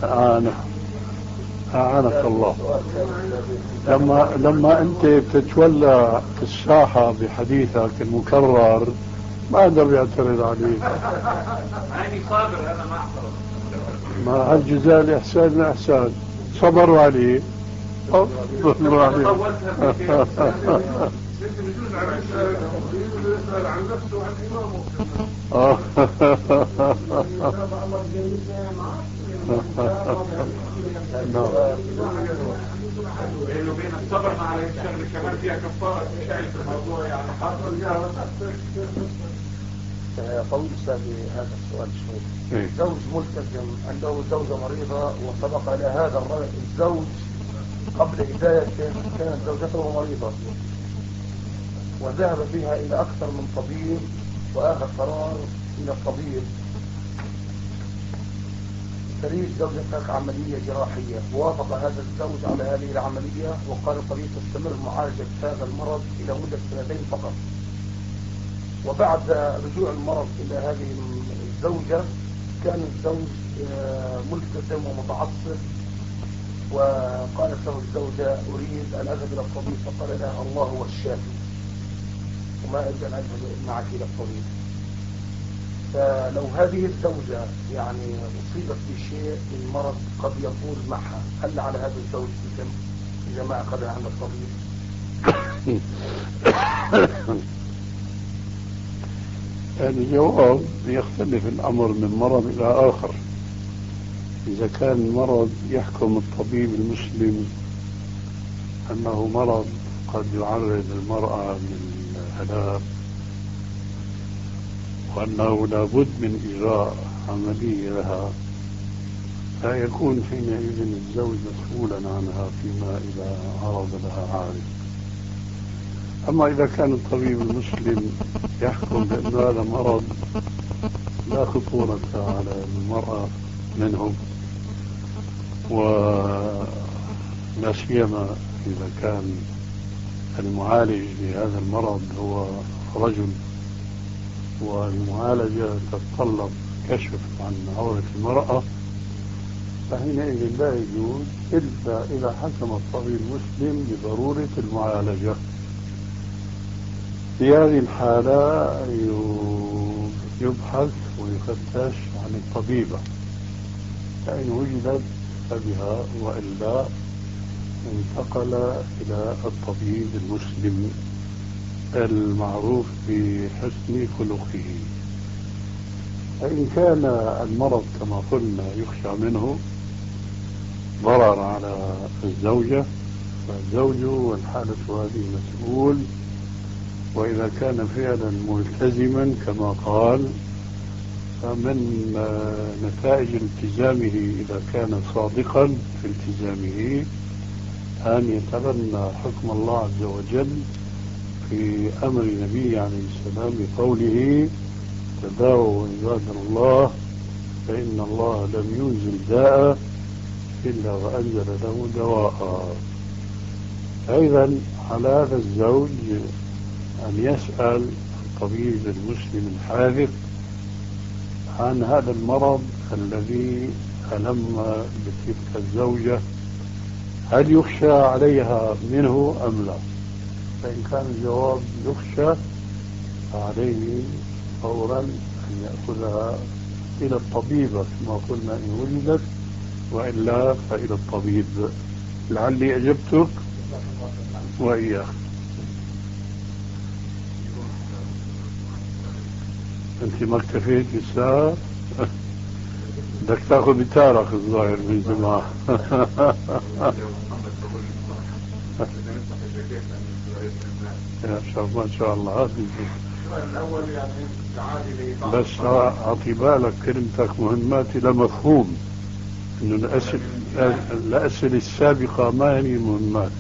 أعانك أعانك الله. لما أنت بتتولى في الساحة بحديثك المكرر ما أقدر بيعترض عليك. أنا صابر، أنا ما أعترض. ما هالجزاء الإحسان من إحسان، صبروا عليه. صبروا عليه. عن نفسه وعن إمامه. بينه وبين الصبر مع الشغل كمان فيها كفارة شايف الموضوع يعني حاضر طويل هذا السؤال شوي. زوج ملتزم عنده زوجة مريضة وسبق إلى هذا الزوج قبل هدايته كانت زوجته مريضة وذهب بها إلى أكثر من طبيب وآخذ قرار إلى الطبيب تريد زوجتك عملية جراحية، ووافق هذا الزوج على هذه العملية وقال الطبيب تستمر معالجة هذا المرض إلى مدة 2 فقط. وبعد رجوع المرض إلى هذه الزوجة كان الزوج ملتزم ومتعصب، وقالت له الزوجة أريد أن أذهب إلى الطبيب، فقال لها الله هو الشافي وما أريد أن أذهب معك إلى الطبيب. فلو هذه الزوجة يعني أصيبت بشيء من مرض قد يطول معها، هل على هذا الزوج إثم إذا ما أخذها عند الطبيب؟ الجواب يختلف الأمر من مرض إلى آخر. إذا كان مرض يحكم الطبيب المسلم أنه مرض قد يعرض المرأة للهلاك وأنه لابد من إجراء عملية لها، لا يكون حينئذ الزوج مسؤولا عنها فيما إذا عرض لها عارض. أما إذا كان الطبيب المسلم يحكم بأن هذا مرض لا خطورة على المرأة منه، ولا سيما إذا كان المعالج لهذا المرض هو رجل والمعالجة تتطلب كشف عن عورة المرأة، فحينئذ لا يجوز إلا إذا حكم الطبيب المسلم بضرورة المعالجة. في هذه الحالة يبحث ويفتش عن الطبيبة، فإن وجدت فبها وإلا انتقل إلى الطبيب المسلم المعروف بحسن خلقه. فإن كان المرض كما قلنا يخشى منه ضرر على الزوجة فالزوج والحالة هذه مسؤول، وإذا كان فعلا ملتزما كما قال فمن نتائج التزامه إذا كان صادقا في التزامه أن يتبنى حكم الله عز وجل في أمر النبي عليه السلام بقوله تداووا عباد الله فإن الله لم ينزل داء إلا وأنزل له دواء. أيضا على هذا الزوج أن يسأل الطبيب المسلم الحاذق عن هذا المرض الذي ألم بتلك الزوجة، هل يخشى عليها منه أم لا؟ فإن كان الجواب يخشى فعليه فورا أن يأخذها إلى الطبيبة كما قلنا إن وجدت، وإلا فإلى الطبيب. لعلي أجبتك وإياك. أنت ما اكتفيت بالساعة؟ بدك تاخذ بتارك الظاهر من زمان. يا شاء ما شاء الله. بس أعطي بالك كلمتك مهماتي لمفهوم إنه الأسئلة السابقة ما هي مهمات.